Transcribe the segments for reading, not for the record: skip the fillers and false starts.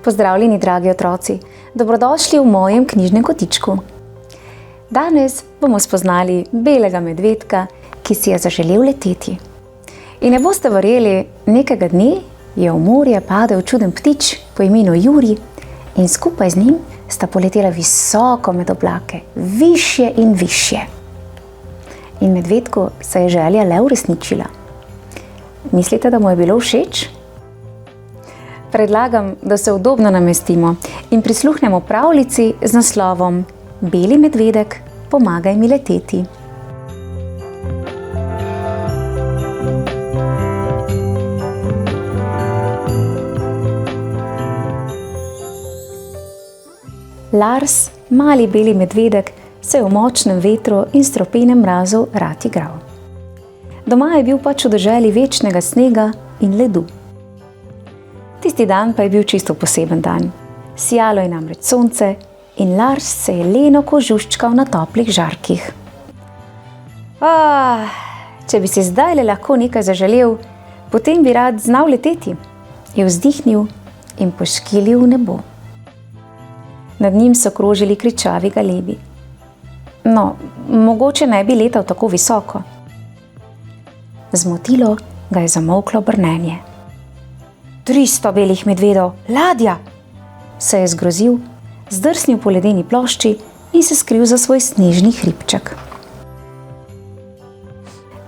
Pozdravljeni, dragi otroci, dobrodošli v mojem knjižnem kotičku. Danes bomo spoznali belega medvedka, ki si je zaželel leteti. In ne boste verjeli, nekega dne je v morje padel čuden ptič po imenu Juri in skupaj z njim sta poletela visoko med oblake, višje in višje. In medvedku se je želja le uresničila. Mislite, da mu je bilo všeč? Predlagam, da se udobno namestimo in prisluhnemo pravljici z naslovom Beli medvedek, pomagaj mi leteti. Lars, mali beli medvedek, se je v močnem vetru in stropenem mrazu rad igral. Doma je bil pač v deželi večnega snega in ledu. Tisti dan pa je bil čisto poseben dan. Sijalo je namreč sonce in Lars se je leno kožuščkal na toplih žarkih. Če bi si zdaj lahko nekaj zaželel, potem bi rad znal leteti, je vzdihnil in poškilil v nebo. Nad njim so krožili kričavi galebi. No, mogoče ne bi letal tako visoko. Zmotilo ga je zamolklo brnenje. 300 belih medvedov, ladja! Se je zgrozil, zdrsnil po ledeni plošči in se skril za svoj snežni hribček.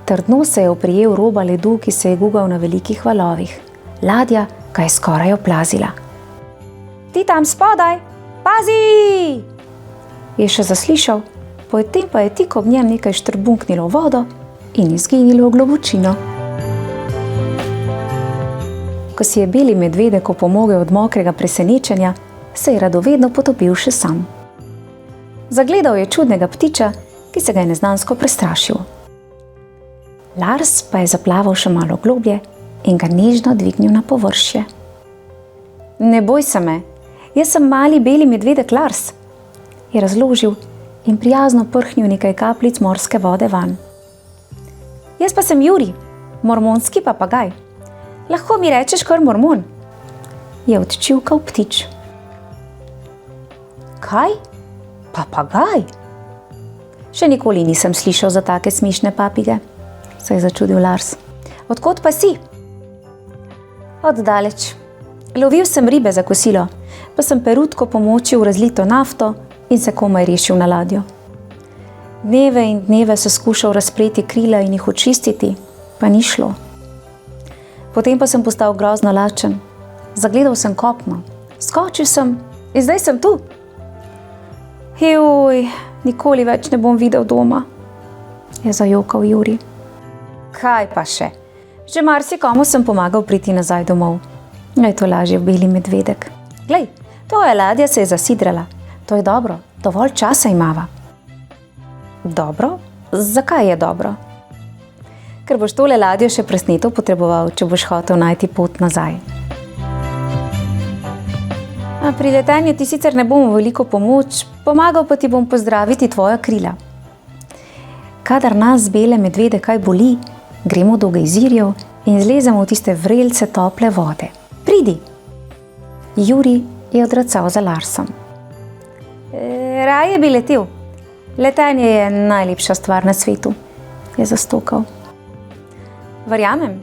Trdno se je oprijel roba ledu, ki se je gugal na velikih valovih. Ladja ga je skoraj oplazila. Ti tam spodaj, pazi! Je še zaslišal, potem pa je tik ob njem nekaj štrbunknilo v vodo in izginilo v globočino. Ko si je beli medvedek opomogel od mokrega presenečenja, se je radovedno potopil še sam. Zagledal je čudnega ptiča, ki se ga je neznansko prestrašil. Lars pa je zaplaval še malo globlje in ga nežno dvignil na površje. Ne boj se me, jaz sem mali beli medvedek Lars, je razložil in prijazno prhnil nekaj kapljic morske vode van. Jaz pa sem Juri, mormonski papagaj. Lahko mi rečeš kar mormon, je odčivkal ptič. Kaj? Papagaj? Še nikoli nisem slišal za take smešne papige, se je začudil Lars. Odkot pa si? Od daleč. Lovil sem ribe za kosilo, pa sem perutko pomočil v razlito nafto in se komaj rešil na ladjo. Dneve in dneve so skušal razpreti krila in jih očistiti, pa ni šlo. Potem pa sem postal grozno lačen. Zagledal sem kopno, skočil sem in zdaj sem tu. Juj, nikoli več ne bom videl doma, je zajokal Juri. Kaj pa še? Že marsikomu sem pomagal priti nazaj domov. Je to lažje beli medvedek. Glej, tvoja ladja se je zasidrala. To je dobro, dovolj časa imava. Dobro? Zakaj je dobro? Ker boš tole ladjo še presneto potreboval, če boš hotel najti pot nazaj. Pri letenju ti sicer ne bom veliko pomoč, pomagal pa ti bom pozdraviti tvoja krila. Kadar nas bele medvede kaj boli, gremo do gejzirjev in zlezemo v tiste vrelce tople vode. Pridi! Juri je odracal za Larsom. Raje bi letel. Letenje je najlepša stvar na svetu, je zastokal. Verjamem,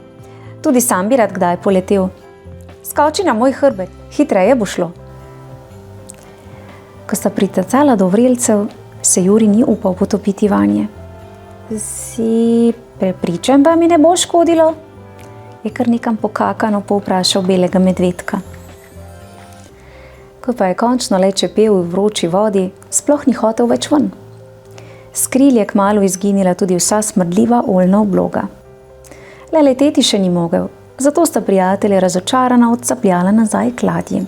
tudi sam bi rad kdaj poletel. Skoči na moj hrbet, hitreje bo šlo. Ko sta pritecala do vrelcev, se Juri ni upal potopiti vanje. Si prepričan, da mi ne bo škodilo? Je kar nekam pokakano povprašal belega medvedka. Ko pa je končno le čepel v vroči vodi, sploh ni hotel več ven. S kril je kmalu izginila tudi vsa smrdljiva oljna obloga. Le leteti še ni mogel, zato sta prijatelje razočarana odsapljala nazaj k ladji.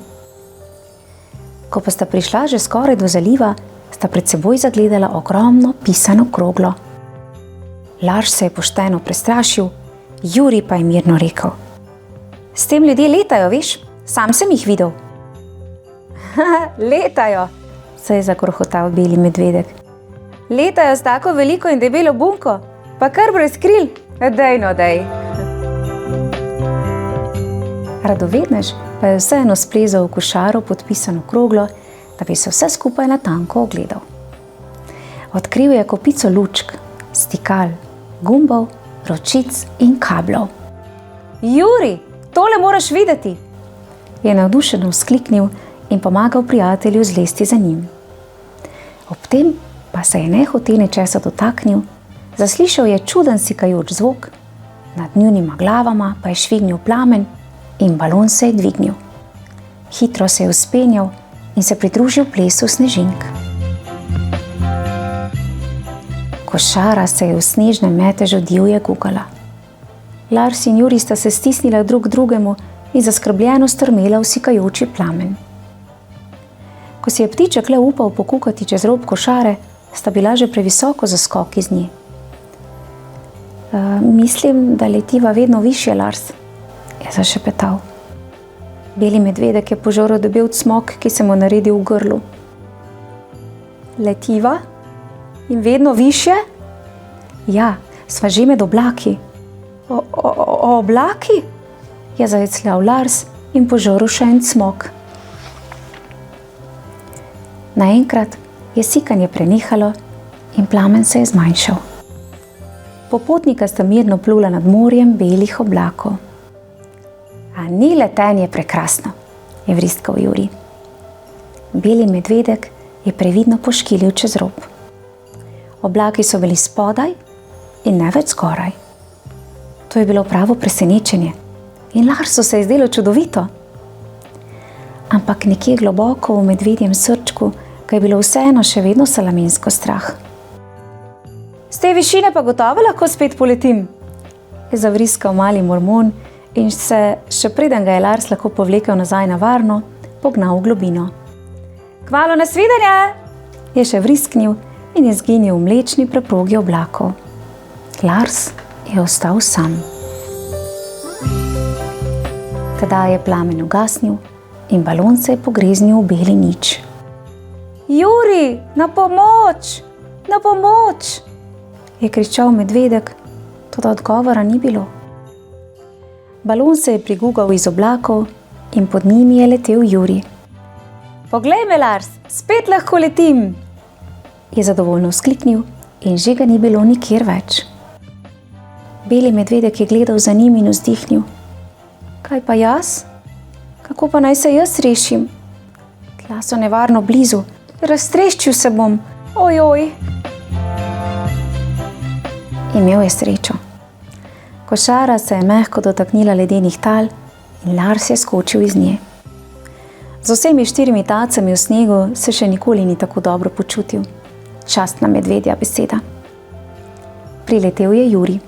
Ko pa sta prišla že skoraj do zaliva, sta pred seboj zagledala ogromno pisano kroglo. Lars se je pošteno prestrašil, Juri pa je mirno rekel. S tem ljudje letajo, veš, Sam sem jih videl. Letajo, se je zakrohotal beli medvedek. Letajo s tako veliko in debelo bunko, pa kar brez kril. Dej no, dej. Radovednež pa je vseeno splezal v košaro podpisano kroglo, da bi se vse skupaj natanko ogledal. Odkril je kopico lučk, stikal, gumbov, ročic in kablov. Juri, tole moraš videti, je navdušeno vzkliknil in pomagal prijatelju zlesti za njim. Ob tem pa se je nehote nečesa dotaknil, zaslišal je čuden sikajoč zvok, nad njunima glavama pa je švignil plamen in balon se je dvignil. Hitro se je vzpenjal in se pridružil plesu snežink. Košara se je v snežnem metežu divje gugala. Lars in Juri sta se stisnila drug drugemu in zaskrbljeno strmela v sikajoči plamen. Ko si je ptiček le upal pokukati čez rob košare, sta bila že previsoko za skok iz nje. Mislim, da letiva vedno višje, Lars, je zašepetal. Beli medvedek je požoral debel cmok, ki se mu naredil v grlu. Letiva? In vedno višje? Ja, sva že med oblaki. Oblaki? Je zajecljal Lars in požoral še en cmok. Naenkrat je sikanje prenehalo in plamen se je zmanjšal. Popotnika sta mirno plula nad morjem belih oblakov. A ni letenje prekrasno, je vristkal Juri. Beli medvedek je previdno poškilil čez rob. Oblaki so bili spodaj in ne več zgoraj. To je bilo pravo presenečenje in Larsu se je zdelo čudovito. Ampak nekje globoko v medvedjem srčku ga je bilo vseeno še vedno salamensko strah. Z te višine pa gotovo lahko spet poletim, je zavriskal mali mormon in se, še preden ga je Lars lahko povlekel nazaj na varno, pognal v globino. Kmalu nasvidenje, je še vrisknil in je zginil v mlečni preprogi oblakov. Lars je ostal sam. Tedaj je plamen ugasnil in balon se je pogreznil v beli nič. Juri, na pomoč! Na pomoč! Je kričal medvedek, toda odgovora ni bilo. Balon se je prigugal iz oblakov in pod njimi je letel Juri. Poglej me, Lars, spet lahko letim! Je zadovoljno vzkliknil in že ga ni bilo nikjer več. Beli medvedek je gledal za njim in vzdihnil. Kaj pa jaz? Kako pa naj se jaz rešim? Tla so nevarno blizu, raztreščil se bom, ojoj! Imel je srečo. Košara se je mehko dotaknila ledenih tal in Lars je skočil iz nje. Z vsemi 4 tacami v snegu se še nikoli ni tako dobro počutil. Častna medvedja beseda. Priletel je Juri.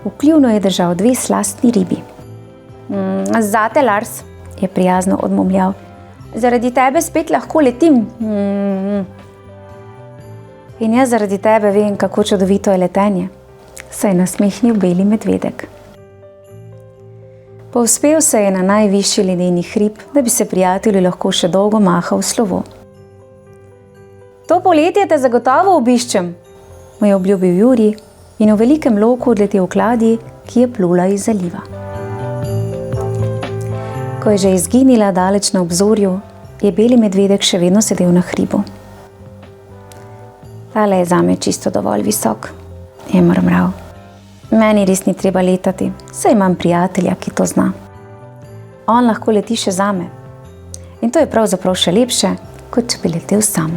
V kljunu je držal 2 slastni ribi. Zate, Lars, je prijazno odmomljal. Zaradi tebe spet lahko letim. In jaz zaradi tebe vem, kako čudovito je letenje, se je nasmehnil beli medvedek. Povzpel se je na najvišji ledeni hrib, da bi se prijatelju lahko še dolgo mahal v slovo. To poletje te zagotovo obiščem, mu je obljubil Juri in v velikem loku odletel k ladji, ki je plula iz zaliva. Ko je že izginila daleč na obzorju, je beli medvedek še vedno sedel na hribu. Tale je zame čisto dovolj visok, je mrmral. Meni res ni treba letati, saj imam prijatelja, ki to zna. On lahko leti še zame. In to je pravzaprav še lepše, kot če bi letel sam.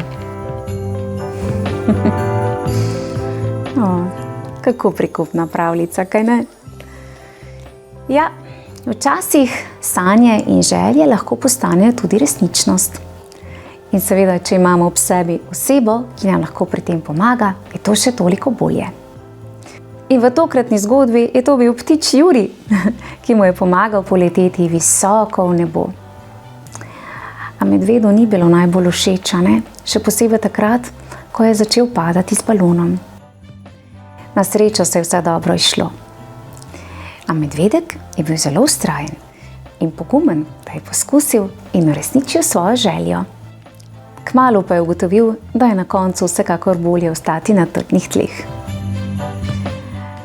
Kako prikupna pravljica, kaj ne? Ja, včasih sanje in želje lahko postanejo tudi resničnost. In seveda, če imamo ob sebi osebo, ki nam lahko pri tem pomaga, je to še toliko bolje. In v tokratni zgodbi je to bil ptič Juri, ki mu je pomagal poleteti visoko v nebo. A medvedu ni bilo najbolj všeč, ne? Še posebej takrat, ko je začel padati z balonom. Na srečo se je vse dobro izšlo. A medvedek je bil zelo vztrajen. in pogumen, da je poskusil in uresničil svojo željo. Kmalu pa je ugotovil, da je na koncu vsekakor bolje ostati na trdnih tleh.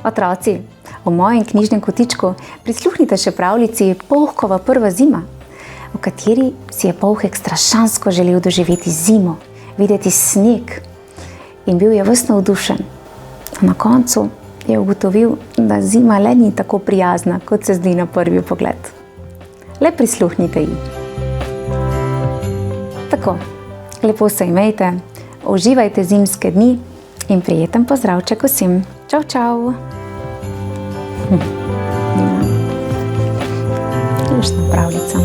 Otroci, v mojem knjižnem kotičku prisluhnite še pravljici Polhkova prva zima, v kateri si je Polhek strašansko želel doživeti zimo, videti sneg in bil je ves navdušen. Na koncu je ugotovil, da zima le ni tako prijazna, kot se zdi na prvi pogled. Le prisluhnite ji. Tako, lepo se imejte, uživajte zimske dni in prijeten pozdravček vsem. Čau, čau! Luštna pravljica.